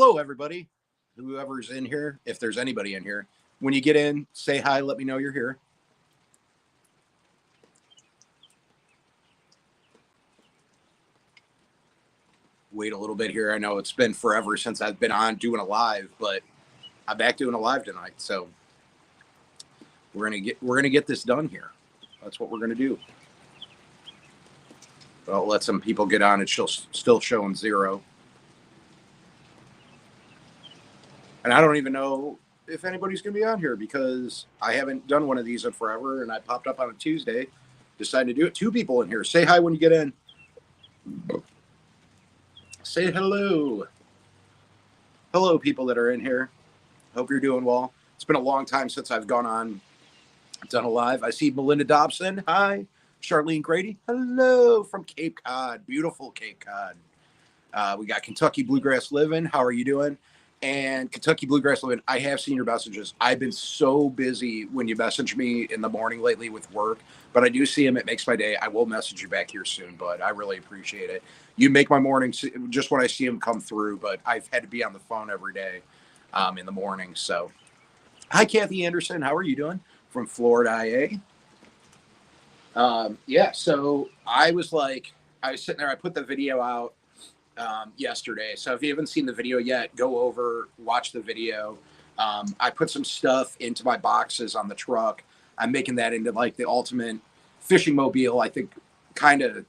Hello, everybody, whoever's in here, if there's anybody in here. When you get in, say hi, let me know you're here. Wait a little bit here. I know it's been forever since I've been on doing a live, but I'm back doing a live tonight. So we're gonna get this done here. That's what we're gonna do. I'll let some people get on. It's still showing 0. And I don't even know if anybody's going to be on here because I haven't done one of these in forever. And I popped up on a Tuesday, decided to do it. 2 people in here. Say hi when you get in. Say hello. Hello, people that are in here. Hope you're doing well. It's been a long time since I've done a live. I see Melinda Dobson. Hi. Charlene Grady. Hello from Cape Cod. Beautiful Cape Cod. We got Kentucky Bluegrass Living. How are you doing? And Kentucky Bluegrass Living, I have seen your messages. I've been so busy when you message me in the morning lately with work, but I do see them. It makes my day. I will message you back here soon, but I really appreciate it. You make my mornings just when I see them come through, but I've had to be on the phone every day in the morning. So, hi, Kathy Anderson. How are you doing? From Florida, IA. So I was sitting there. I put the video out yesterday. So if you haven't seen the video yet, go over, watch the video. I put some stuff into my boxes on the truck. I'm making that into like the ultimate fishing mobile. I think kind of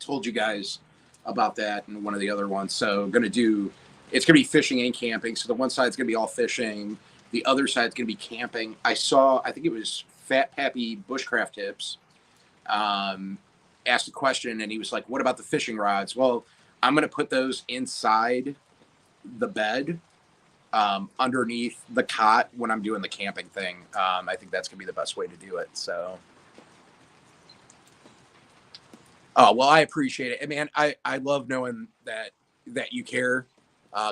told you guys about that in one of the other ones. So it's going to be fishing and camping. So the one side's going to be all fishing. The other side's going to be camping. I think it was Fat Pappy Bushcraft Tips, asked a question and he was like, what about the fishing rods? Well, I'm going to put those inside the bed, underneath the cot when I'm doing the camping thing. I think that's going to be the best way to do it. So, well, I appreciate it. And man, I love knowing that you care.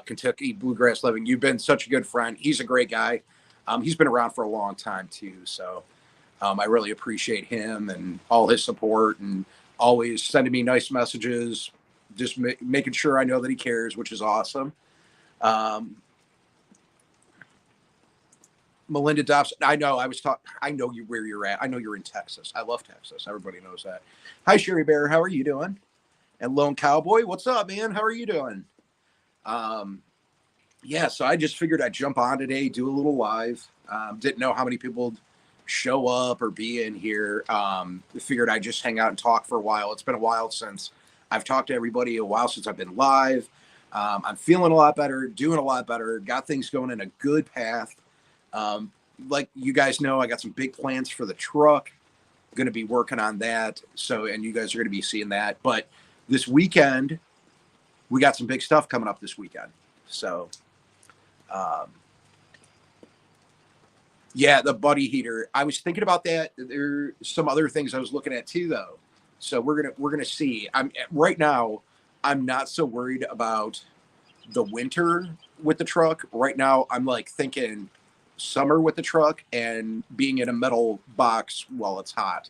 Kentucky Bluegrass Living, you've been such a good friend. He's a great guy. He's been around for a long time too. So, I really appreciate him and all his support and always sending me nice messages, just making sure I know that he cares, which is awesome. Melinda Dobson, I know where you're at. I know you're in Texas. I love Texas. Everybody knows that. Hi, Sherry Bear. How are you doing? And Lone Cowboy, what's up, man? How are you doing? So I just figured I'd jump on today, do a little live. Didn't know how many people show up or be in here. Figured I'd just hang out and talk for a while. It's been a while since I've talked to everybody, a while since I've been live. I'm feeling a lot better, doing a lot better, got things going in a good path. Like you guys know, I got some big plans for the truck, going to be working on that. So, and you guys are going to be seeing that. But this weekend, we got some big stuff coming up this weekend. So, the buddy heater. I was thinking about that. There's some other things I was looking at too, though. So we're gonna see. Right now, I'm not so worried about the winter with the truck. Right now, I'm like thinking summer with the truck and being in a metal box while it's hot.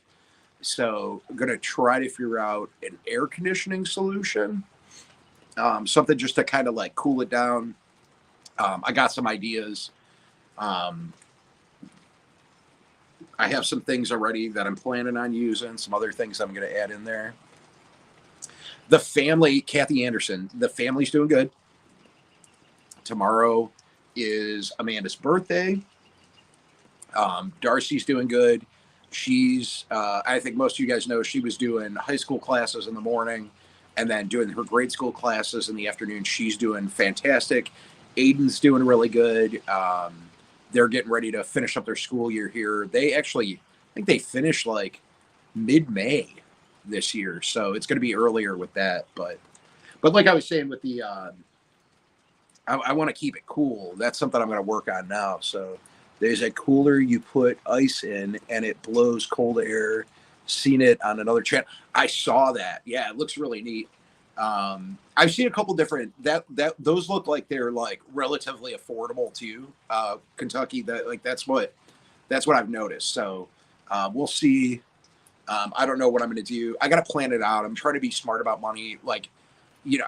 So I'm gonna try to figure out an air conditioning solution, something just to kind of like cool it down. I got some ideas. I have some things already that I'm planning on using, some other things I'm going to add in there. The family, Kathy Anderson, the family's doing good. Tomorrow is Amanda's birthday. Darcy's doing good. She's, I think most of you guys know, she was doing high school classes in the morning and then doing her grade school classes in the afternoon. She's doing fantastic. Aiden's doing really good. They're getting ready to finish up their school year here. I think they finished like mid-May this year. So it's going to be earlier with that. But like I was saying with the, I want to keep it cool. That's something I'm going to work on now. So there's a cooler you put ice in and it blows cold air. Seen it on another channel. I saw that. Yeah, it looks really neat. I've seen a couple different those look like they're like relatively affordable too. Kentucky, that's what I've noticed. So we'll see. I don't know what I'm going to do. I got to plan it out. I'm trying to be smart about money. Like,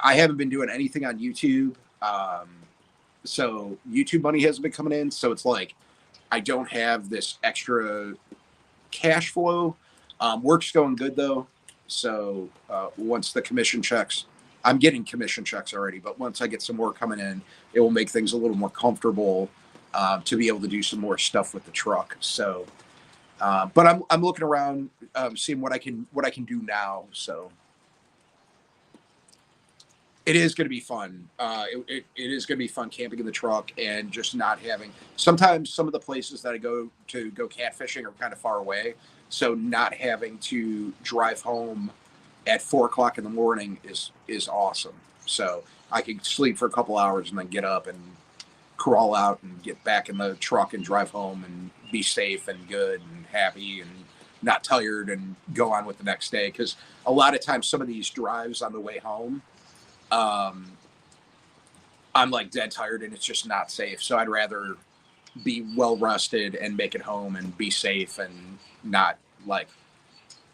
I haven't been doing anything on YouTube. So YouTube money hasn't been coming in. So it's like I don't have this extra cash flow. Work's going good though. So once the commission checks, I'm getting commission checks already, but once I get some more coming in, it will make things a little more comfortable to be able to do some more stuff with the truck. So, but I'm looking around, seeing what I can do now. So it is going to be fun. It is going to be fun camping in the truck and just not having. Sometimes some of the places that I go to go catfishing are kind of far away, so not having to drive home at 4 o'clock in the morning is awesome. So I can sleep for a couple hours and then get up and crawl out and get back in the truck and drive home and be safe and good and happy and not tired and go on with the next day. Because a lot of times some of these drives on the way home, I'm like dead tired and it's just not safe. So I'd rather be well rested and make it home and be safe and not like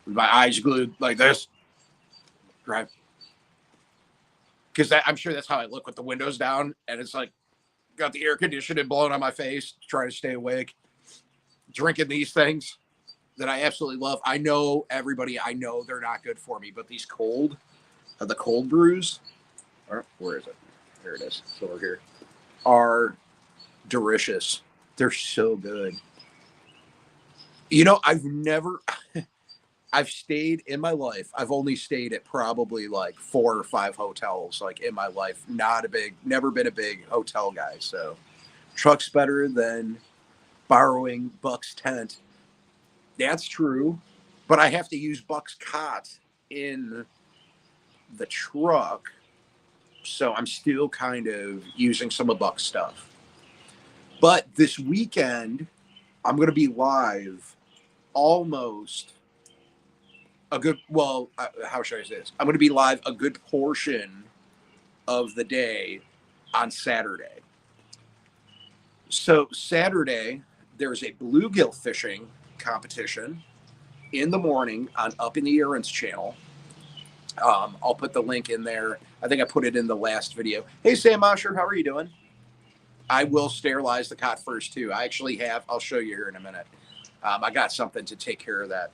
with my eyes glued like this. Right. Because I'm sure that's how I look with the windows down and it's like got the air conditioning blowing on my face, trying to stay awake, drinking these things that I absolutely love. I know they're not good for me, but these the cold brews, where is it? There it is. It's over here. Are delicious. They're so good. I've stayed in my life. I've only stayed at probably like 4 or 5 hotels, like in my life. Never been a big hotel guy. So truck's better than borrowing Buck's tent. That's true. But I have to use Buck's cot in the truck. So I'm still kind of using some of Buck's stuff. But this weekend, I'm going to be live almost how should I say this? I'm going to be live a good portion of the day on Saturday. So Saturday, there's a bluegill fishing competition in the morning on Up in the Erin's channel. I'll put the link in there. I think I put it in the last video. Hey, Sam Osher, how are you doing? I will sterilize the cot first, too. I actually have. I'll show you here in a minute. I got something to take care of that.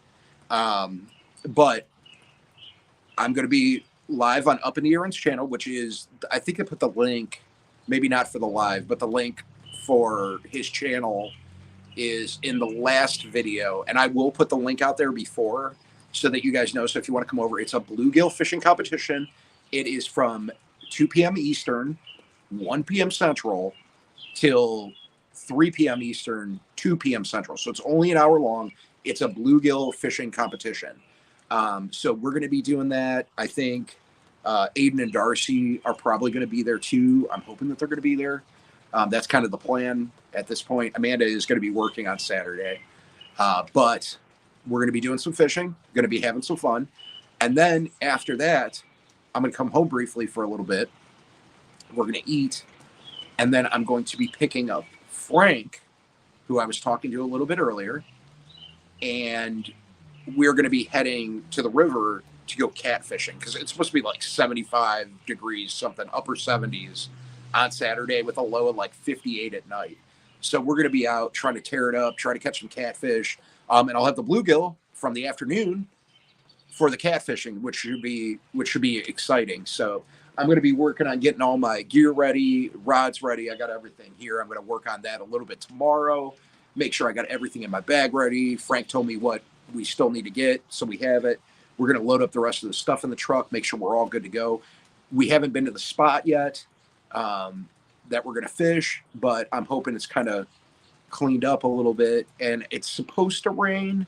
But I'm going to be live on Up in the Erin's channel, which is, I think I put the link, maybe not for the live, but the link for his channel is in the last video. And I will put the link out there before so that you guys know. So if you want to come over, it's a bluegill fishing competition. It is from 2 p.m. Eastern, 1 p.m. Central, till 3 p.m. Eastern, 2 p.m. Central. So it's only an hour long. It's a bluegill fishing competition. So we're going to be doing that. I think Aiden and Darcy are probably going to be there too. I'm hoping that they're going to be there. That's kind of the plan at this point. Amanda is going to be working on Saturday. But we're going to be doing some fishing, going to be having some fun. And then after that, I'm going to come home briefly for a little bit. We're going to eat. And then I'm going to be picking up Frank, who I was talking to a little bit earlier. And we're going to be heading to the river to go catfishing because it's supposed to be like 75 degrees, something, upper 70s on Saturday with a low of like 58 at night. So we're going to be out trying to tear it up, try to catch some catfish. And I'll have the bluegill from the afternoon for the catfishing, which should be exciting. So I'm going to be working on getting all my gear ready, rods ready. I got everything here. I'm going to work on that a little bit tomorrow. Make sure I got everything in my bag ready. Frank told me what we still need to get, so we have it. We're going to load up the rest of the stuff in the truck, make sure we're all good to go. We haven't been to the spot yet that we're going to fish, but I'm hoping it's kind of cleaned up a little bit. And it's supposed to rain,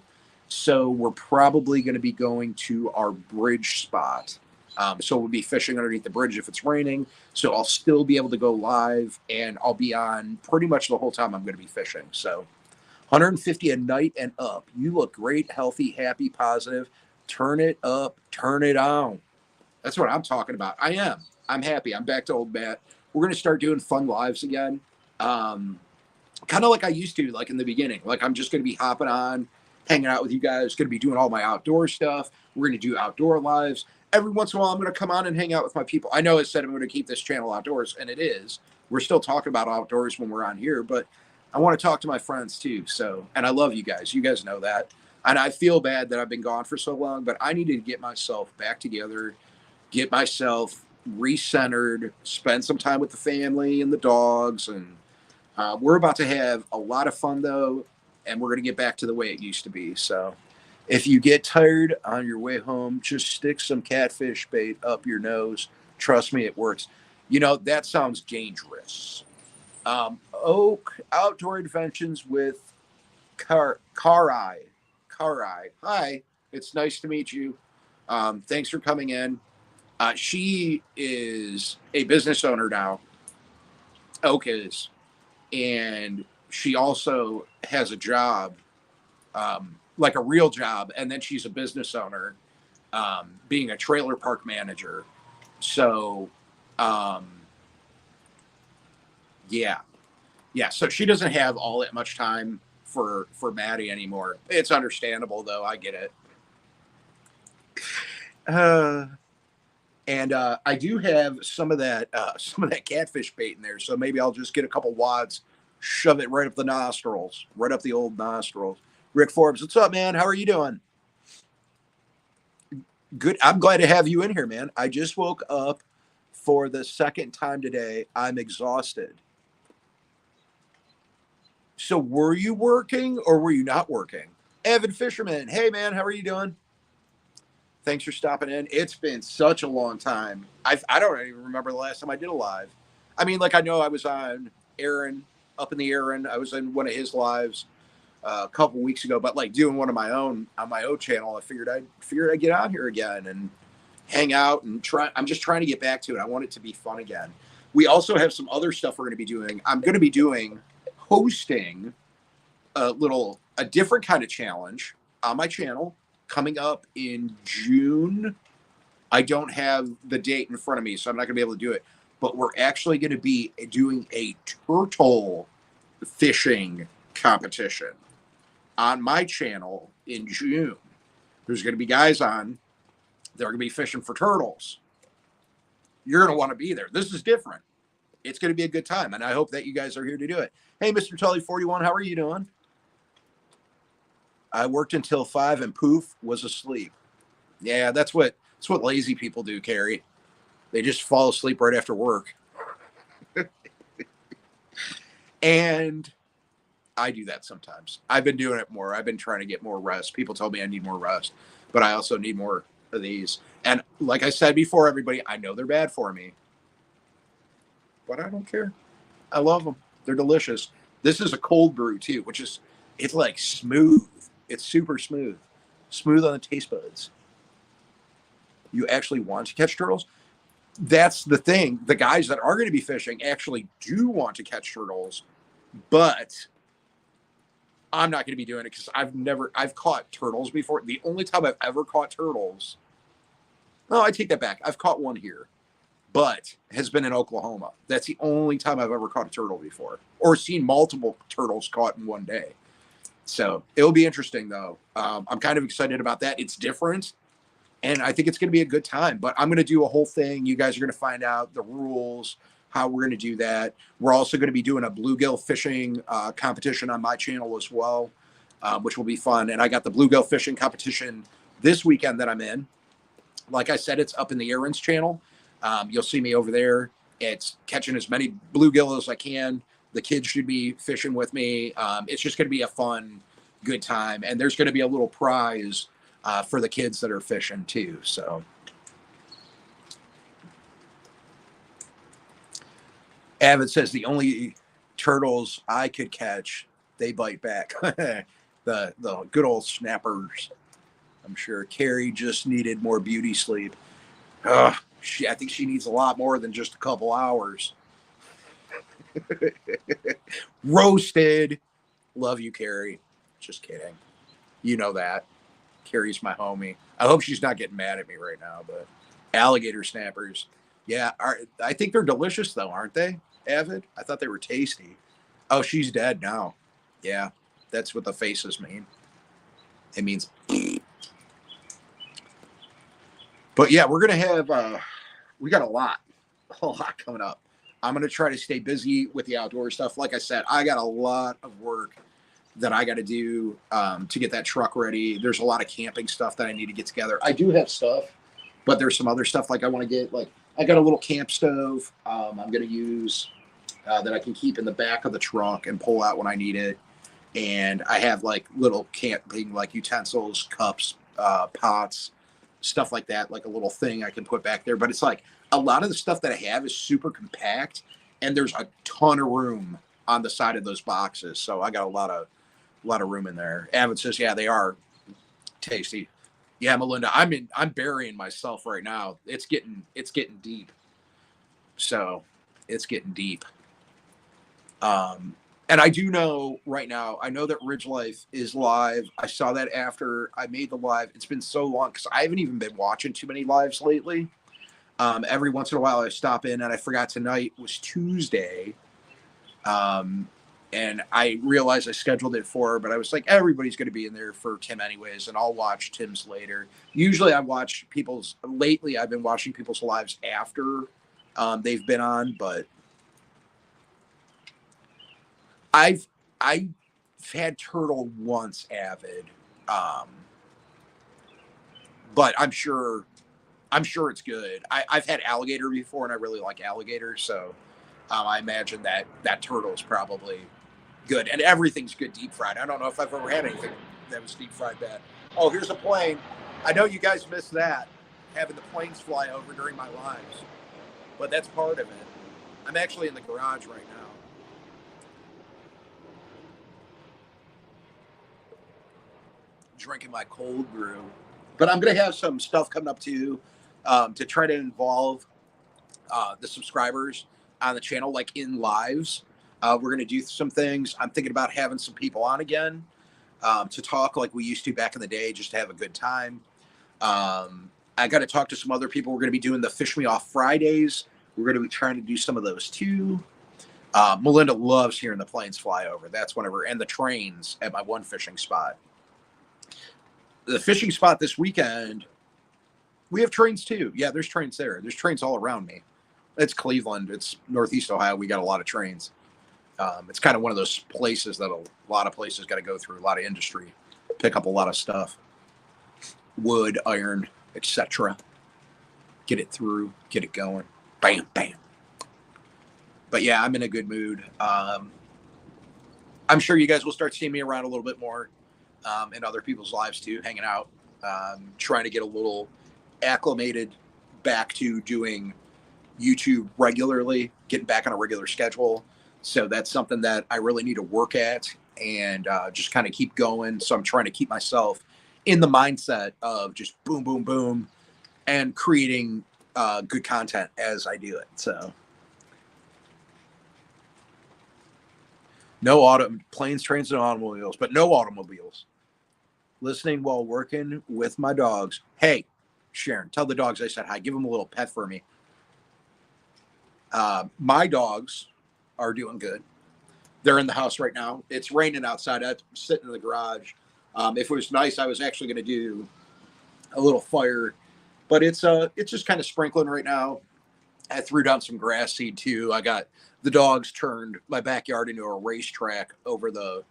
so we're probably going to be going to our bridge spot. So we'll be fishing underneath the bridge if it's raining. So I'll still be able to go live, and I'll be on pretty much the whole time I'm going to be fishing. So 150 a night and up. You look great, healthy, happy, positive. Turn it up, turn it on. That's what I'm talking about. I am. I'm happy. I'm back to old Matt. We're going to start doing fun lives again. Kind of like I used to, like in the beginning. Like I'm just going to be hopping on, hanging out with you guys, going to be doing all my outdoor stuff. We're going to do outdoor lives. every once in a while, I'm going to come on and hang out with my people. I know I said I'm going to keep this channel outdoors, and it is. We're still talking about outdoors when we're on here, but I want to talk to my friends too. So, and I love you guys. You guys know that. And I feel bad that I've been gone for so long, but I needed to get myself back together, get myself recentered, spend some time with the family and the dogs. And we're about to have a lot of fun, though, and we're going to get back to the way it used to be. So, if you get tired on your way home, just stick some catfish bait up your nose. Trust me, it works. You know, that sounds dangerous. Oak Outdoor Adventures with Karai. Karai. Hi, it's nice to meet you. Thanks for coming in. She is a business owner now. Oak is. And she also has a job, like a real job. And then she's a business owner, being a trailer park manager. So, um, yeah. Yeah, so she doesn't have all that much time for Maddie anymore. It's understandable, though. I get it. And I do have some of that catfish bait in there. So maybe I'll just get a couple wads, shove it right up the nostrils, right up the old nostrils. Rick Forbes, what's up, man? How are you doing? Good. I'm glad to have you in here, man. I just woke up for the second time today. I'm exhausted. So were you working or were you not working? Evan Fisherman, hey man, how are you doing? Thanks for stopping in. It's been such a long time. I don't even remember the last time I did a live. I mean, like I know I was on Aaron, up in the Aaron. I was in one of his lives a couple weeks ago, but like doing one of my own on my own channel. I figured I'd get on here again and hang out and try. I'm just trying to get back to it. I want it to be fun again. We also have some other stuff we're going to be doing. I'm going to be hosting a different kind of challenge on my channel coming up in June. I don't have the date in front of me, so I'm not going to be able to do it. But we're actually going to be doing a turtle fishing competition on my channel in June. There's going to be guys on. They're going to be fishing for turtles. You're going to want to be there. This is different. It's going to be a good time, and I hope that you guys are here to do it. Hey, Mr. Tully 41, how are you doing? I worked until 5 and poof, was asleep. Yeah, that's what lazy people do, Carrie. They just fall asleep right after work. And I do that sometimes. I've been doing it more. I've been trying to get more rest. People tell me I need more rest, but I also need more of these. And like I said before, everybody, I know they're bad for me, but I don't care. I love them. They're delicious. This is a cold brew too, it's like smooth. It's super smooth. Smooth on the taste buds. You actually want to catch turtles? That's the thing. The guys that are going to be fishing actually do want to catch turtles, but I'm not going to be doing it because I've caught turtles before. The only time I've ever caught turtles, no, I take that back. I've caught one here, but has been in Oklahoma. That's the only time I've ever caught a turtle before or seen multiple turtles caught in one day. So it'll be interesting, though. I'm kind of excited about that. It's different, and I think it's going to be a good time. But I'm going to do a whole thing. You guys are going to find out the rules, how we're going to do that. We're also going to be doing a bluegill fishing competition on my channel as well, which will be fun. And I got the bluegill fishing competition this weekend that I'm in. Like I said, it's up in the Aaron's channel. You'll see me over there. It's catching as many bluegill as I can. The kids should be fishing with me. It's just going to be a fun, good time. And there's going to be a little prize for the kids that are fishing too. So Avid says the only turtles I could catch, they bite back. the good old snappers. I'm sure Carrie just needed more beauty sleep. I think she needs a lot more than just a couple hours. Roasted. Love you, Carrie. Just kidding. You know that. Carrie's my homie. I hope she's not getting mad at me right now, but alligator snappers. Yeah, I think they're delicious, though, aren't they, Avid? I thought they were tasty. Oh, she's dead now. Yeah, that's what the faces mean. It means. But yeah, we're gonna have we got a lot coming up. I'm gonna try to stay busy with the outdoor stuff. Like I said, I got a lot of work that I got to do to get that truck ready. There's a lot of camping stuff that I need to get together. I do have stuff, but there's some other stuff like I want to get. Like I got a little camp stove I'm going to use that I can keep in the back of the truck and pull out when I need it. And I have like little camping like utensils, cups, pots, stuff like that, like a little thing I can put back there. But it's like a lot of the stuff that I have is super compact, and there's a ton of room on the side of those boxes. So I got a lot of room in there. Avid says, yeah, they are tasty. Yeah, Melinda, I'm burying myself right now. It's getting deep. So it's getting deep. And I do know right now, I know that Ridge Life is live. I saw that after I made the live. It's been so long because I haven't even been watching too many lives lately. Every once in a while I stop in, and I forgot tonight was Tuesday. And I realized I scheduled it for her, but I was like, everybody's going to be in there for Tim anyways, and I'll watch Tim's later. Usually lately I've been watching people's lives after they've been on, but I've had turtle once, Avid, but I'm sure it's good. I've had alligator before, and I really like alligator, so I imagine that turtle is probably good, and everything's good deep fried. I don't know if I've ever had anything that was deep fried bad. Oh, here's a plane. I know you guys missed that, having the planes fly over during my lives, but that's part of it. I'm actually in the garage right now. Drinking my cold brew. But I'm going to have some stuff coming up too to try to involve the subscribers on the channel, like in lives. We're going to do some things. I'm thinking about having some people on again to talk like we used to back in the day, just to have a good time. I got to talk to some other people. We're going to be doing the Fish Me Off Fridays. We're going to be trying to do some of those too. Melinda loves hearing the planes fly over. That's whenever, and the trains at my one fishing spot. The fishing spot this weekend, we have trains too. Yeah, there's trains there. There's trains all around me. It's Cleveland. It's Northeast Ohio. We got a lot of trains. It's kind of one of those places that a lot of places got to go through, a lot of industry, pick up a lot of stuff, wood, iron, etc. Get it through, get it going. Bam, bam. But yeah, I'm in a good mood. I'm sure you guys will start seeing me around a little bit more in other people's lives too, hanging out, trying to get a little acclimated back to doing YouTube regularly, getting back on a regular schedule. So that's something that I really need to work at and just kind of keep going. So I'm trying to keep myself in the mindset of just boom, boom, boom, and creating good content as I do it. So no planes, trains, and automobiles, but no automobiles. Listening while working with my dogs. Hey, Sharon, tell the dogs I said hi. Give them a little pet for me. My dogs are doing good. They're in the house right now. It's raining outside. I'm sitting in the garage. If it was nice, I was actually going to do a little fire, but it's just kind of sprinkling right now. I threw down some grass seed too. I got the dogs turned my backyard into a racetrack over the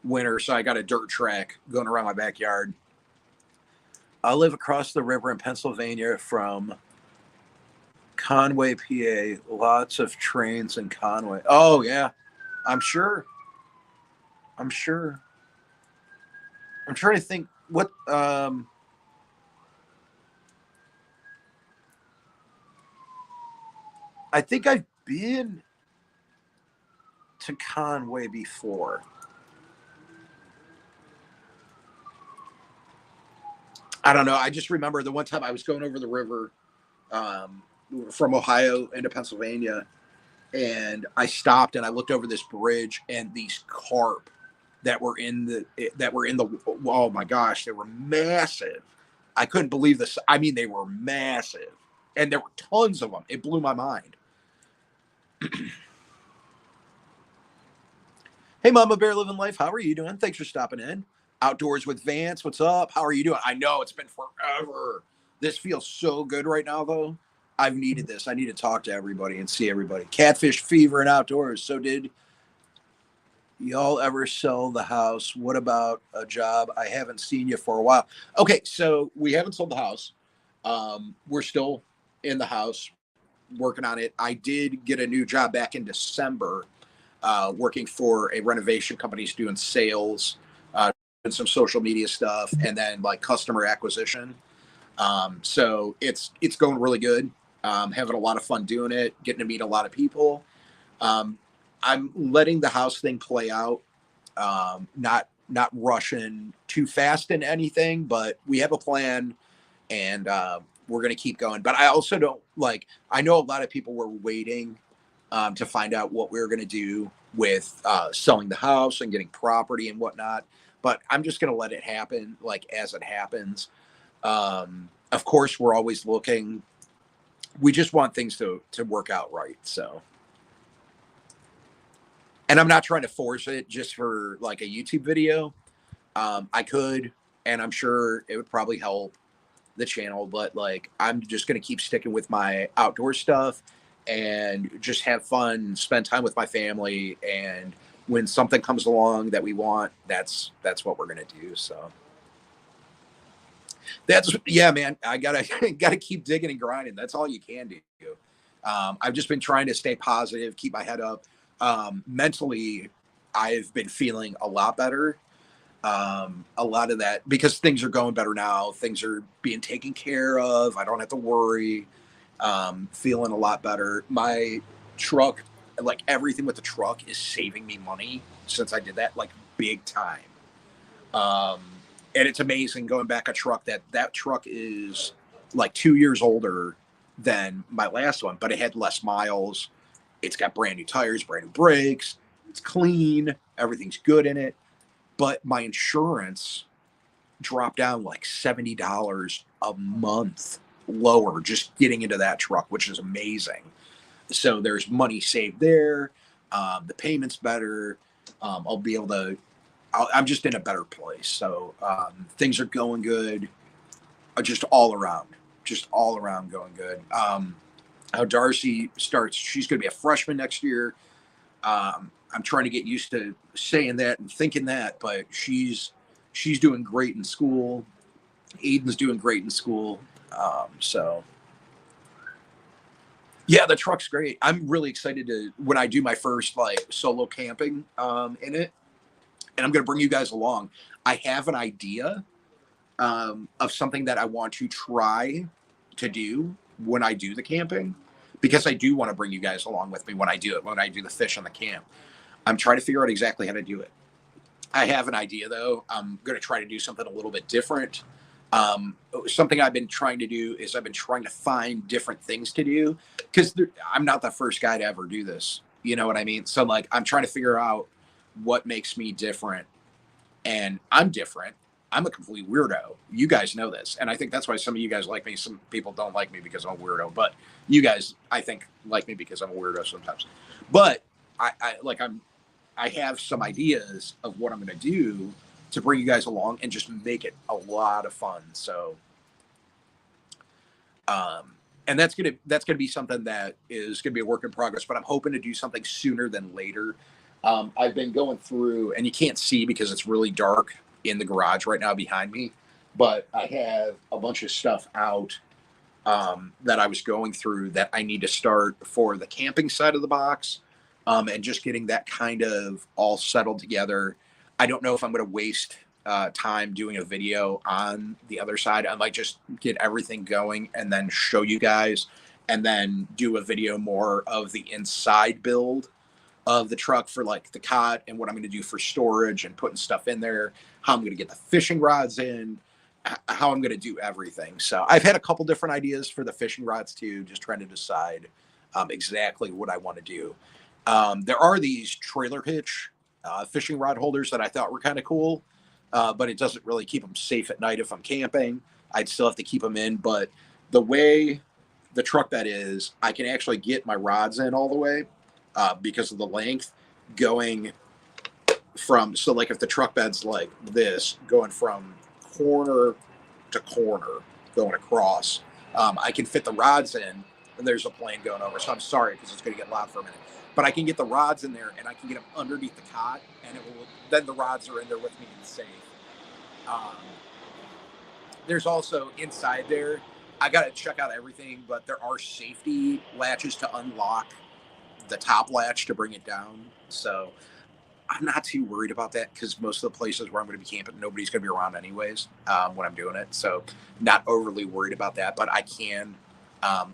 winter, so I got a dirt track going around my backyard. I live across the river in Pennsylvania from Conway, PA. Lots of trains in Conway. Oh yeah, I'm sure. I'm sure. I'm trying to think what. I think I've been to Conway before. I don't know. I just remember the one time I was going over the river from Ohio into Pennsylvania, and I stopped and I looked over this bridge, and these carp that were in the oh my gosh, they were massive. I couldn't believe this. I mean, they were massive, and there were tons of them. It blew my mind. Hey, Mama Bear Living Life, how are you doing? Thanks for stopping in. Outdoors with Vance, what's up? How are you doing? I know it's been forever. This feels so good right now, though. I've needed this. I need to talk to everybody and see everybody. Catfish fever and outdoors. So, did y'all ever sell the house? What about a job? I haven't seen you for a while. Okay, so we haven't sold the house. We're still in the house working on it. I did get a new job back in December, working for a renovation company doing sales, and some social media stuff, and then like customer acquisition. So it's going really good. Having a lot of fun doing it, getting to meet a lot of people. Um, I'm letting the house thing play out. Not rushing too fast in anything, but we have a plan, and we're going to keep going. But I also don't like. I know a lot of people were waiting to find out what we were going to do with selling the house and getting property and whatnot. But I'm just going to let it happen, like as it happens. Of course, we're always looking. We just want things to work out right. So, and I'm not trying to force it just for like a YouTube video. I could, and I'm sure it would probably help the channel, but like I'm just gonna keep sticking with my outdoor stuff and just have fun, spend time with my family, and when something comes along that we want, that's what we're gonna do. So that's yeah, man. I gotta gotta keep digging and grinding. That's all you can do. I've just been trying to stay positive, keep my head up. Mentally, I've been feeling a lot better. A lot of that because things are going better now. Things are being taken care of. I don't have to worry. Feeling a lot better. My truck, like everything with the truck, is saving me money since I did that, like big time. Um, and it's amazing going back a truck that truck is like 2 years older than my last one, but it had less miles. It's got brand new tires, brand new brakes. It's clean. Everything's good in it. But my insurance dropped down like $70 a month lower just getting into that truck, which is amazing. So there's money saved there. The payment's better. I'll be able to. I'm just in a better place. So things are going good. Just all around going good. How Darcy starts, she's going to be a freshman next year. I'm trying to get used to saying that and thinking that, but she's doing great in school. Aiden's doing great in school. So yeah, the truck's great. I'm really excited to when I do my first like solo camping in it, and I'm going to bring you guys along. I have an idea of something that I want to try to do when I do the camping, because I do want to bring you guys along with me when I do it, when I do the fish on the camp. I'm trying to figure out exactly how to do it. I have an idea though. I'm going to try to do something a little bit different. Something I've been trying to do is I've been trying to find different things to do because I'm not the first guy to ever do this. You know what I mean? So like I'm trying to figure out what makes me different, and I'm different. I'm a complete weirdo. You guys know this, and I think that's why some of you guys like me. Some people don't like me because I'm a weirdo, but you guys, I think, like me because I'm a weirdo sometimes. But I have some ideas of what I'm going to do to bring you guys along and just make it a lot of fun. So, and that's gonna be something that is gonna be a work in progress. But I'm hoping to do something sooner than later. I've been going through, and you can't see because it's really dark in the garage right now behind me. But I have a bunch of stuff out that I was going through that I need to start for the camping side of the box, and just getting that kind of all settled together. I don't know if I'm going to waste time doing a video on the other side. I might just get everything going and then show you guys, and then do a video more of the inside build of the truck for like the cot and what I'm going to do for storage and putting stuff in there, how I'm going to get the fishing rods in, how I'm going to do everything. So I've had a couple different ideas for the fishing rods too, just trying to decide exactly what I want to do. There are these trailer hitch fishing rod holders that I thought were kind of cool, but it doesn't really keep them safe at night if I'm camping. I'd still have to keep them in, but the way the truck bed is, I can actually get my rods in all the way because of the length going from, so like if the truck bed's like this, going from corner to corner, going across. I can fit the rods in, and there's a plane going over. So I'm sorry because it's going to get loud for a minute. But I can get the rods in there, and I can get them underneath the cot, and it will. Then the rods are in there with me and safe. There's also inside there. I got to check out everything, but there are safety latches to unlock the top latch to bring it down. So I'm not too worried about that because most of the places where I'm going to be camping, nobody's going to be around anyways when I'm doing it. So not overly worried about that, but I can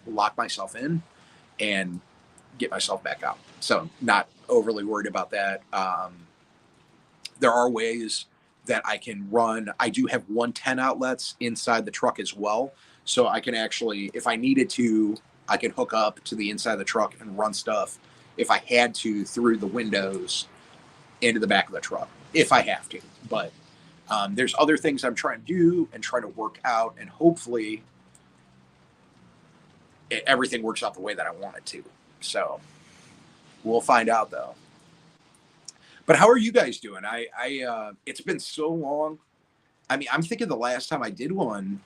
lock myself in and get myself back out. So not overly worried about that. There are ways that I can run. I do have 110 outlets inside the truck as well. So I can actually, if I needed to, I can hook up to the inside of the truck and run stuff if I had to through the windows into the back of the truck, if I have to. But there's other things I'm trying to do and trying to work out, and hopefully everything works out the way that I want it to. So we'll find out though. But how are you guys doing? It's been so long. I mean, I'm thinking the last time I did one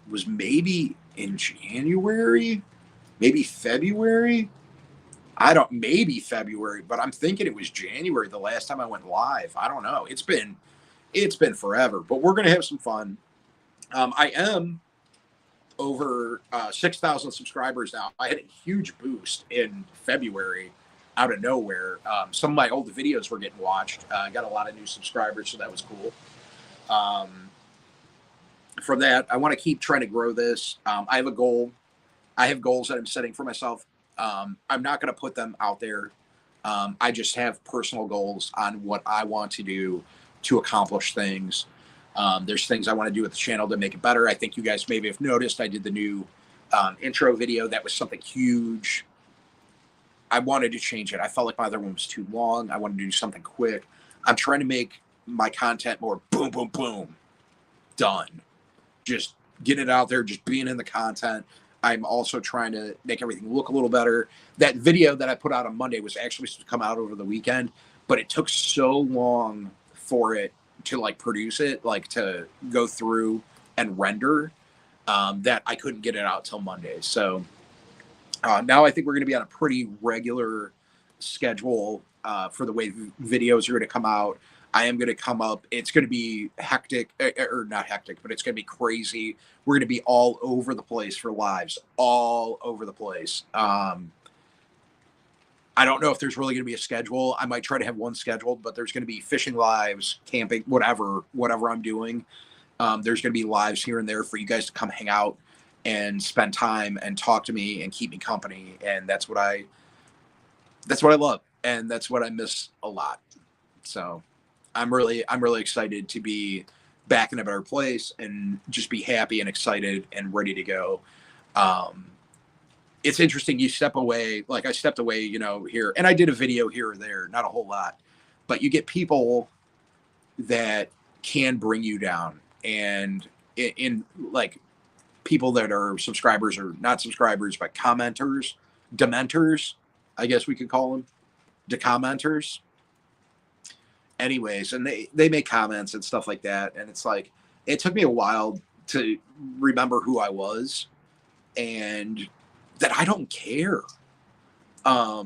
was maybe in January, maybe February. Maybe February, but I'm thinking it was January the last time I went live. I don't know. It's been forever, but we're going to have some fun. I am over 6,000 subscribers now. I had a huge boost in February out of nowhere. Some of my old videos were getting watched. I got a lot of new subscribers, so that was cool. From that, I want to keep trying to grow this. I have a goal. I have goals that I'm setting for myself. I'm not going to put them out there. I just have personal goals on what I want to do to accomplish things. There's things I want to do with the channel to make it better. I think you guys maybe have noticed I did the new intro video. That was something huge. I wanted to change it. I felt like my other one was too long. I wanted to do something quick. I'm trying to make my content more boom, boom, boom, done. Just get it out there, just being in the content. I'm also trying to make everything look a little better. That video that I put out on Monday was actually supposed to come out over the weekend, but it took so long for it to like produce it, like to go through and render, that I couldn't get it out till Monday. So now I think we're going to be on a pretty regular schedule for the way videos are going to come out. I am going to come up. It's going to be hectic, or not hectic, but it's going to be crazy. We're going to be all over the place for lives, all over the place. I don't know if there's really going to be a schedule. I might try to have one scheduled, but there's going to be fishing lives, camping, whatever I'm doing. There's going to be lives here and there for you guys to come hang out and spend time and talk to me and keep me company. And that's what I love. And that's what I miss a lot. So I'm really excited to be back in a better place and just be happy and excited and ready to go. It's interesting. You step away, like I stepped away, here, and I did a video here or there, not a whole lot, but you get people that can bring you down, and in like people that are subscribers or not subscribers, but commenters, dementors, I guess we could call them, decommenters. Anyways, and they make comments and stuff like that, and it's like it took me a while to remember who I was and that I don't care. Yeah,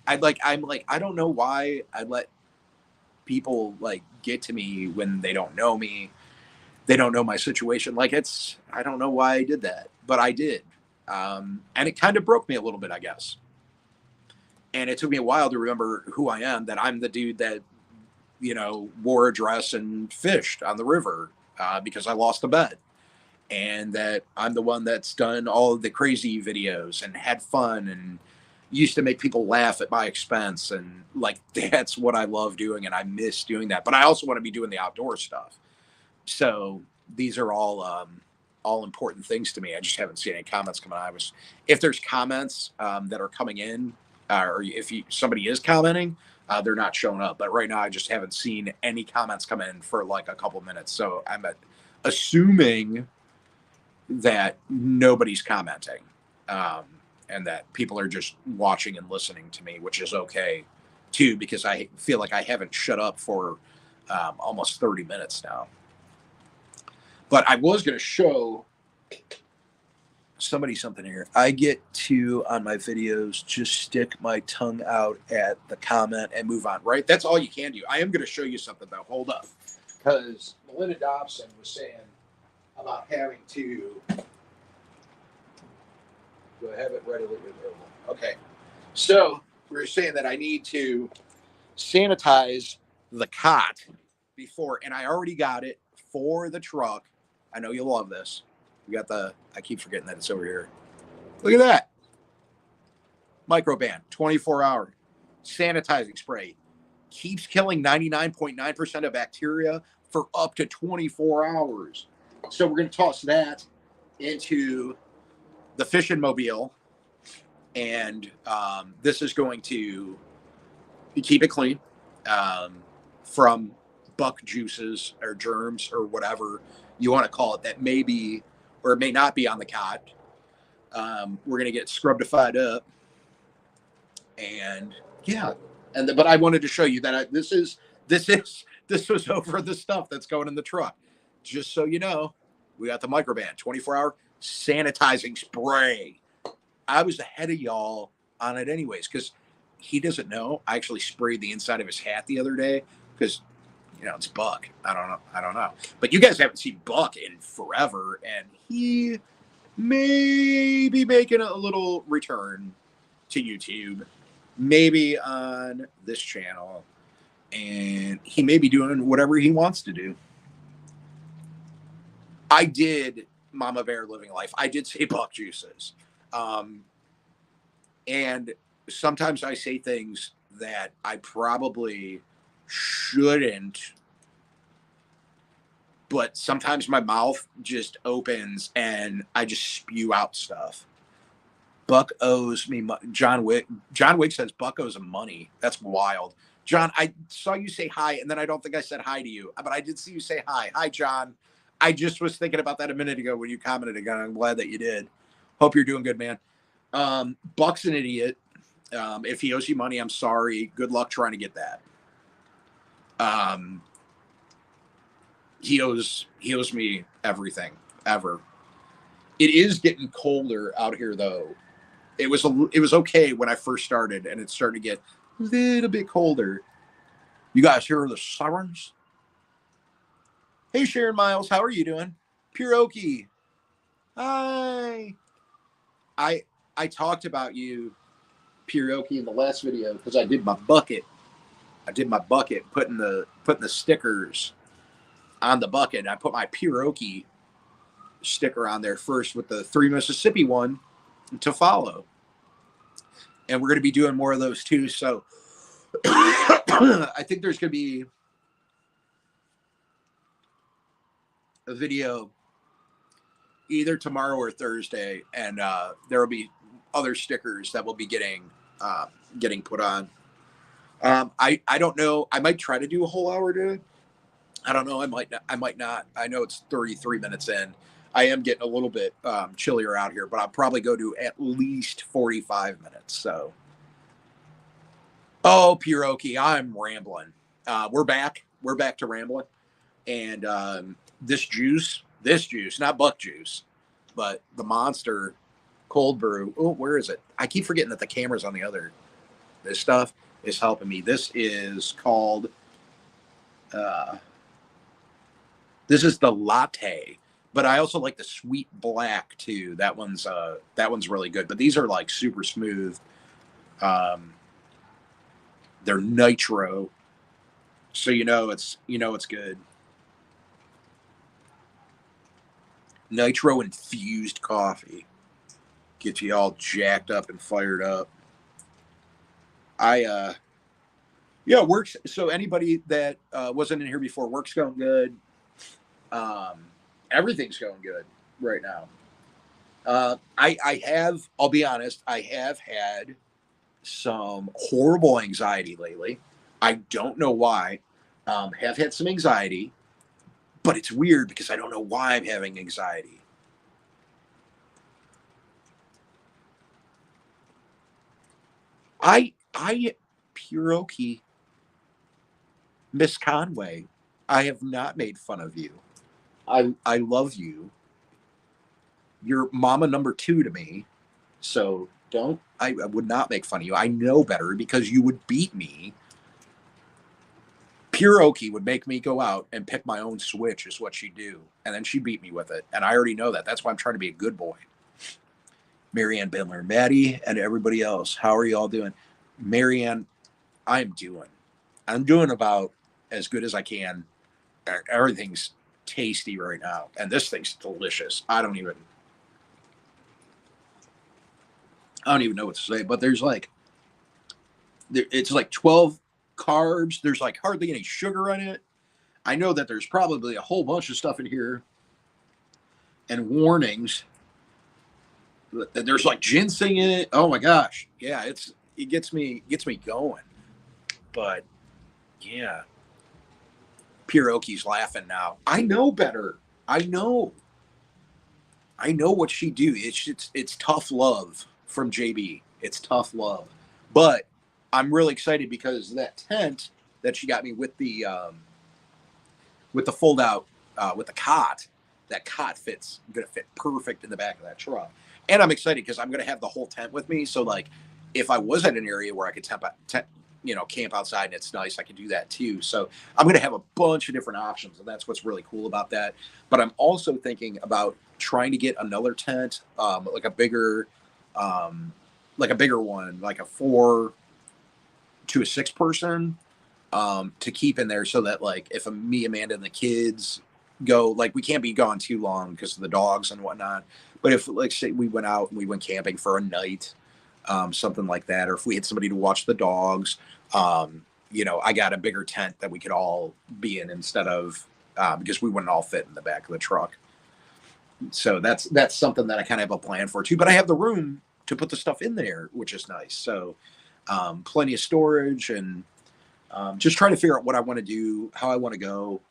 I'm like I don't know why I let people like get to me when they don't know me. They don't know my situation. Like I don't know why I did that, but I did. And it kind of broke me a little bit, I guess. And it took me a while to remember who I am, that I'm the dude that, wore a dress and fished on the river because I lost a bet. And that I'm the one that's done all of the crazy videos and had fun and used to make people laugh at my expense. And like, that's what I love doing. And I miss doing that. But I also want to be doing the outdoor stuff. So these are all important things to me. I just haven't seen any comments coming out. If there's comments that are coming in, or if somebody is commenting, they're not showing up. But right now, I just haven't seen any comments come in for like a couple minutes. So I'm assuming that nobody's commenting, and that people are just watching and listening to me, which is okay too, because I feel like I haven't shut up for almost 30 minutes now. But I was going to show somebody something here. I get to, on my videos, just stick my tongue out at the comment and move on, right? That's all you can do. I am going to show you something, though. Hold up. Because Melinda Dobson was saying about having to. Do I have it readily available? Okay. So we were saying that I need to sanitize the cot before, and I already got it for the truck. I know you'll love this. We got I keep forgetting that it's over here. Look at that. Microban, 24-hour sanitizing spray. Keeps killing 99.9% of bacteria for up to 24 hours. So we're going to toss that into the fishing mobile, and this is going to keep it clean from buck juices or germs or whatever you want to call it that may be or may not be on the cot. We're going to get scrubbified up, and yeah, but I wanted to show you that this was over the stuff that's going in the truck. Just so you know, we got the Microban 24-hour sanitizing spray. I was ahead of y'all on it anyways, because he doesn't know. I actually sprayed the inside of his hat the other day because, it's Buck. I don't know. But you guys haven't seen Buck in forever, and he may be making a little return to YouTube, maybe on this channel, and he may be doing whatever he wants to do. I did Mama Bear Living Life. I did say Buck Juices. And sometimes I say things that I probably shouldn't, but sometimes my mouth just opens and I just spew out stuff. Buck owes me John Wick. John Wick says Buck owes him money. That's wild. John, I saw you say hi, and then I don't think I said hi to you, but I did see you say hi. Hi, John. I just was thinking about that a minute ago when you commented again. I'm glad that you did. Hope you're doing good, man. Buck's an idiot. If he owes you money, I'm sorry. Good luck trying to get that. He owes me everything ever. It is getting colder out here, though. It was okay when I first started, and it's starting to get a little bit colder. You guys hear the sirens? Hey, Sharon Miles, how are you doing? Piroki, hi. I talked about you, Piroki, in the last video because I did my bucket. Putting the stickers on the bucket. I put my Piroki sticker on there first with the 3 Mississippi one to follow. And we're going to be doing more of those too. So I think there's going to be a video either tomorrow or Thursday, and there will be other stickers that will be getting put on. I don't know. I might try to do a whole hour to it. I don't know. I might not. I know it's 33 minutes in. I am getting a little bit chillier out here, but I'll probably go to at least 45 minutes. So, Piroki, I'm rambling. We're back. We're back to rambling. And this juice, not Buck juice, but the Monster cold brew. Oh, where is it? I keep forgetting that the camera's on the other. This stuff is helping me. This is called, this is the latte, but I also like the sweet black too. That one's really good, but these are like super smooth. They're nitro. So it's good. Nitro infused coffee gets you all jacked up and fired up. Works. So anybody that wasn't in here before, work's going good. Everything's going good right now. I'll be honest, I have had some horrible anxiety lately. I don't know why. Have had some anxiety, but it's weird because I don't know why I'm having anxiety. Piroki, Miss Conway, I have not made fun of you. I love you. You're mama number 2 to me. So don't, I would not make fun of you. I know better because you would beat me. Pure Okie would make me go out and pick my own Switch, is what she'd do. And then she'd beat me with it. And I already know that. That's why I'm trying to be a good boy. Marianne Bindler, Maddie, and everybody else. How are you all doing? Marianne, I'm doing about as good as I can. Everything's tasty right now. And this thing's delicious. I don't even know what to say, but it's like 12 carbs. There's like hardly any sugar in it. I know that there's probably a whole bunch of stuff in here and warnings. There's like ginseng in it. Oh my gosh. Yeah, it gets me going. But yeah. Pure Okie's laughing now. I know better. I know what she do. It's tough love from JB. It's tough love. But I'm really excited because that tent that she got me with the fold out with the cot, that cot gonna fit perfect in the back of that truck. And I'm excited because I'm gonna have the whole tent with me. So like, if I was at an area where I could camp outside and it's nice, I could do that too. So I'm gonna have a bunch of different options, and that's what's really cool about that. But I'm also thinking about trying to get another tent, like a bigger one, like a 4 to a 6 person, to keep in there, so that like if me, Amanda, and the kids go, like we can't be gone too long because of the dogs and whatnot. But if like say we went out and we went camping for a night, something like that, or if we had somebody to watch the dogs, I got a bigger tent that we could all be in instead of because we wouldn't all fit in the back of the truck. So that's something that I kind of have a plan for too. But I have the room to put the stuff in there, which is nice. So plenty of storage, and just trying to figure out what I want to do, how I want to go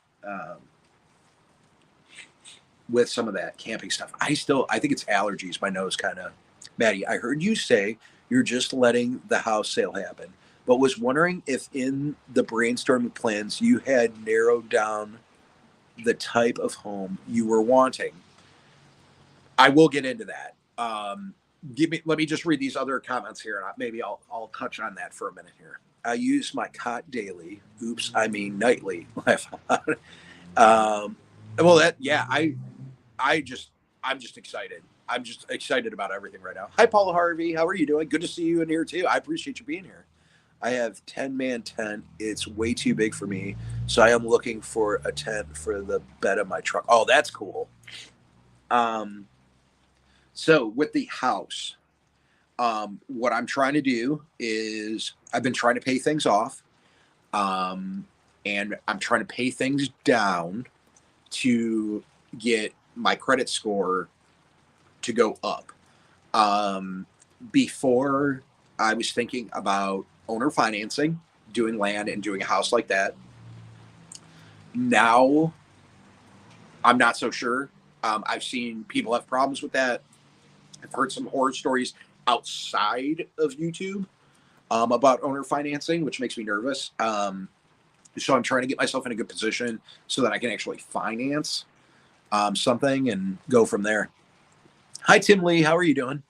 with some of that camping stuff. I think it's allergies. My nose kind of. Maddie, I heard you say you're just letting the house sale happen, but was wondering if in the brainstorming plans you had narrowed down the type of home you were wanting. I will get into that. Let me just read these other comments here, and maybe I'll touch on that for a minute here. I use my cot daily. Oops, I mean nightly. Well, I'm just excited. I'm just excited about everything right now. Hi, Paula Harvey. How are you doing? Good to see you in here too. I appreciate you being here. I have 10-man tent. It's way too big for me, so I am looking for a tent for the bed of my truck. Oh, that's cool. So with the house, what I'm trying to do is I've been trying to pay things off, and I'm trying to pay things down to get my credit score to go up. Before I was thinking about owner financing, doing land and doing a house like that. Now I'm not so sure. I've seen people have problems with that. I've heard some horror stories outside of YouTube about owner financing, which makes me nervous. So I'm trying to get myself in a good position so that I can actually finance something and go from there. Hi, Tim Lee. How are you doing?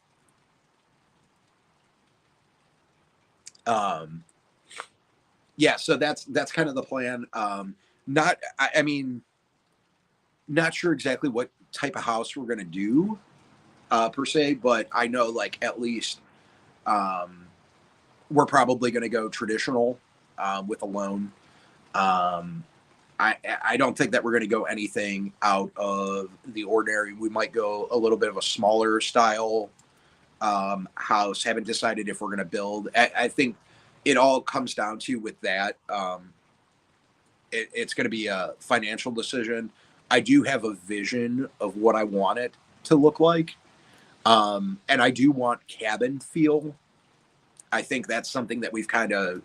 Yeah, so that's kind of the plan. Not sure exactly what type of house we're going to do per se, but I know like at least we're probably going to go traditional with a loan. I don't think that we're going to go anything out of the ordinary. We might go a little bit of a smaller style house. Haven't decided if we're going to build. I think it all comes down to with that. It's going to be a financial decision. I do have a vision of what I want it to look like. And I do want cabin feel. I think that's something that we've kind of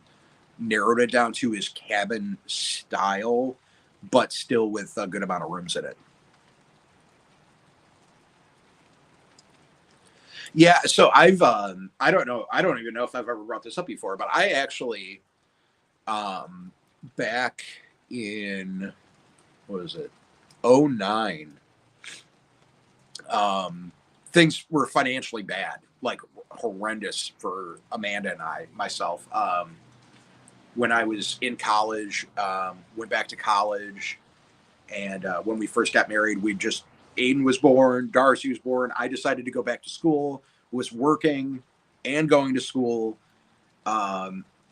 narrowed it down to is cabin style, but still with a good amount of rooms in it. Yeah, so I don't know, I don't even know if I've ever brought this up before, but I actually back in what was it? '09. Things were financially bad, like horrendous for Amanda and myself. When I was in college, went back to college, and when we first got married, Aiden was born, Darcy was born. I decided to go back to school, was working and going to school.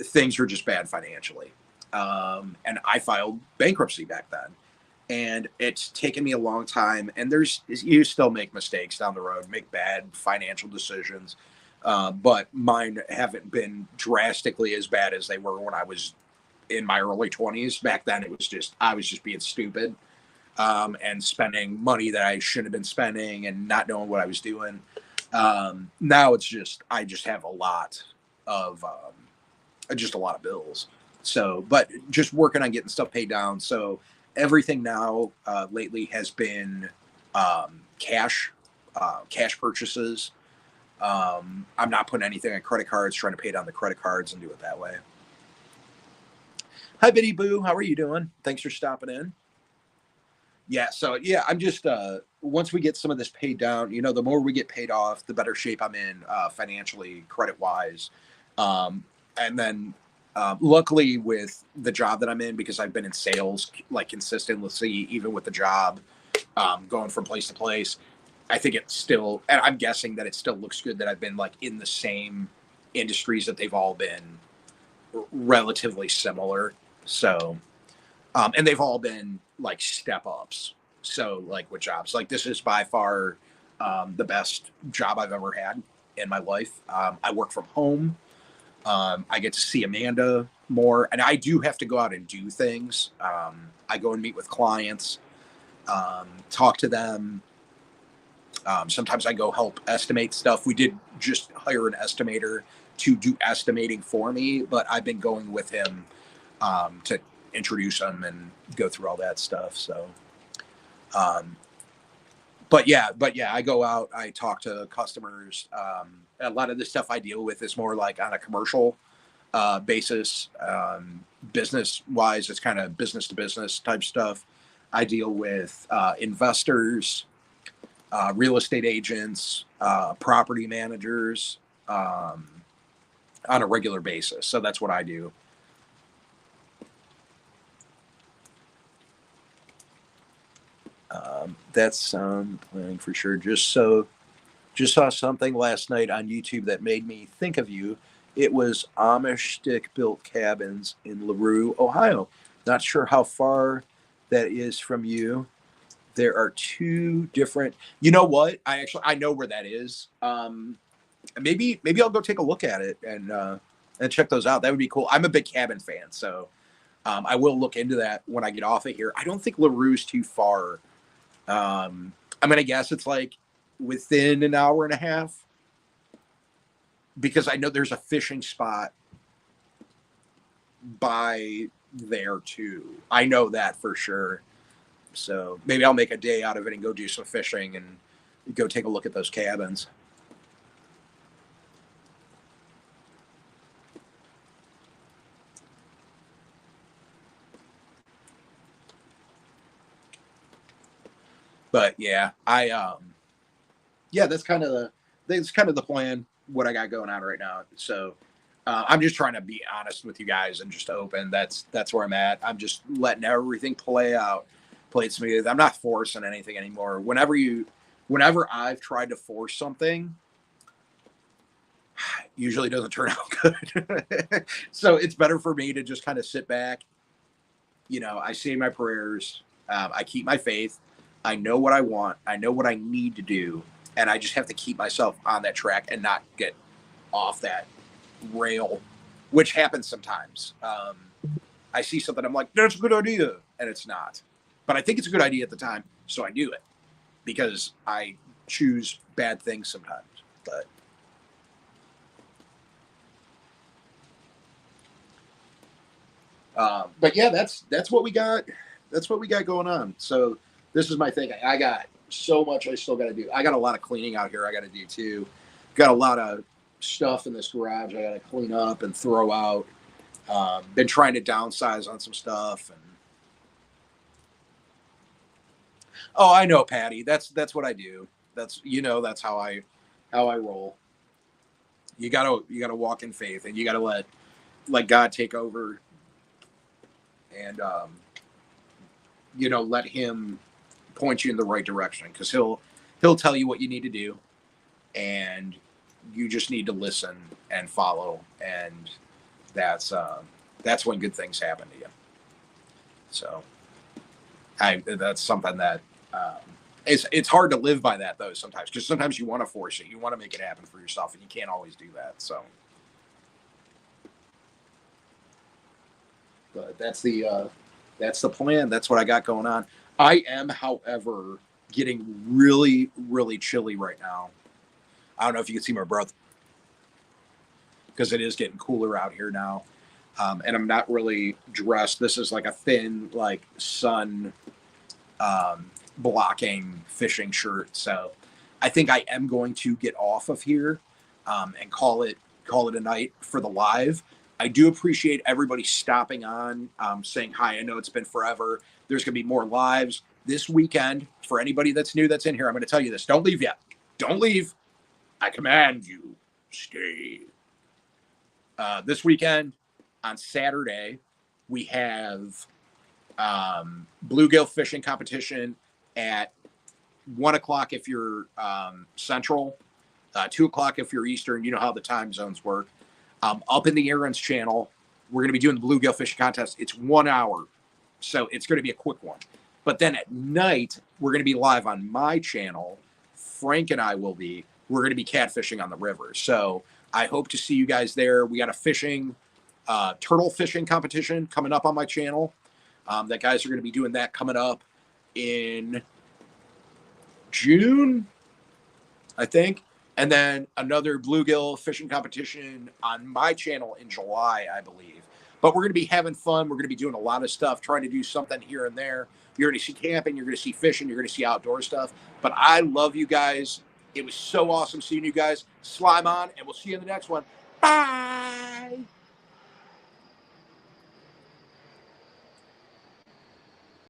Things were just bad financially. And I filed bankruptcy back then. And it's taken me a long time. And you still make mistakes down the road, make bad financial decisions. But mine haven't been drastically as bad as they were when I was in my early 20s. Back then, I was just being stupid, and spending money that I shouldn't have been spending and not knowing what I was doing. Now I just have just a lot of bills. So, but just working on getting stuff paid down. So everything now lately has been cash purchases. I'm not putting anything on credit cards, trying to pay down the credit cards and do it that way. Hi, Biddy Boo. How are you doing? Thanks for stopping in. Yeah. So yeah, I'm just, once we get some of this paid down, the more we get paid off, the better shape I'm in financially, credit wise. And then luckily with the job that I'm in, because I've been in sales like consistently, even with the job, going from place to place, I think it's still, and I'm guessing that it still looks good that I've been like in the same industries that they've all been relatively similar. So, and they've all been like step ups. So like with jobs, like this is by far the best job I've ever had in my life. I work from home. I get to see Amanda more, and I do have to go out and do things. I go and meet with clients, talk to them. Sometimes I go help estimate stuff. We did just hire an estimator to do estimating for me, but I've been going with him to introduce him and go through all that stuff. So, but yeah, I go out, I talk to customers. A lot of the stuff I deal with is more like on a commercial basis. Business wise, it's kind of business to business type stuff. I deal with investors, real estate agents, property managers on a regular basis. So that's what I do. That's planning for sure. Just saw something last night on YouTube that made me think of you. It was Amish stick-built cabins in LaRue, Ohio. Not sure how far that is from you. There are two different. You know what? I know where that is. Maybe I'll go take a look at it and check those out. That would be cool. I'm a big cabin fan, so I will look into that when I get off of here. I don't think LaRue's too far. I'm gonna guess it's like within an hour and a half, because I know there's a fishing spot by there too. I know that for sure. So maybe I'll make a day out of it and go do some fishing and go take a look at those cabins. But yeah, that's kind of the plan, what I got going on right now. So I'm just trying to be honest with you guys and just open. That's where I'm at. I'm just letting everything play it smooth. I'm not forcing anything anymore. Whenever I've tried to force something, usually doesn't turn out good. So it's better for me to just kind of sit back. I say my prayers. I keep my faith. I know what I want. I know what I need to do. And I just have to keep myself on that track and not get off that rail, which happens sometimes. I see something, I'm like, that's a good idea. And it's not. But I think it's a good idea at the time. So I do it because I choose bad things sometimes. But yeah, that's what we got. That's what we got going on. So this is my thing. I got so much I still got to do. I got a lot of cleaning out here I got to do too. Got a lot of stuff in this garage I got to clean up and throw out. Been trying to downsize on some stuff, and Oh, I know, Patty. That's what I do. That's that's how I roll. You gotta walk in faith, and you gotta let God take over, and let Him point you in the right direction, because He'll tell you what you need to do, and you just need to listen and follow, and that's when good things happen to you. So that's something that it's hard to live by that though sometimes, because sometimes you want to force it, you want to make it happen for yourself, and you can't always do that. So, but that's the plan. That's what I got going on. I am, however, getting really really chilly right now. I don't know if you can see my breath, because it is getting cooler out here now. And I'm not really dressed. This is like a thin, like sun blocking fishing shirt. So I think I am going to get off of here, and call it a night for the live. I do appreciate everybody stopping on, saying hi. I know it's been forever. There's going to be more lives this weekend. For anybody that's new that's in here, I'm going to tell you this. Don't leave yet. Don't leave. I command you, stay. This weekend on Saturday, we have bluegill fishing competition at 1 o'clock if you're Central, 2 o'clock if you're Eastern. You know how the time zones work. Up in the Aaron's channel, we're going to be doing the bluegill fishing contest. It's 1 hour, so it's going to be a quick one. But then at night, we're going to be live on my channel. Frank and I will be. We're going to be catfishing on the river. So I hope to see you guys there. We got a turtle fishing competition coming up on my channel. That guys are going to be doing that coming up in June, I think. And then another bluegill fishing competition on my channel in July, I believe. But we're going to be having fun. We're going to be doing a lot of stuff, trying to do something here and there. You're going to see camping, you're going to see fishing, you're going to see outdoor stuff. But I love you guys. It was so awesome seeing you guys. Slime on, and we'll see you in the next one. Bye.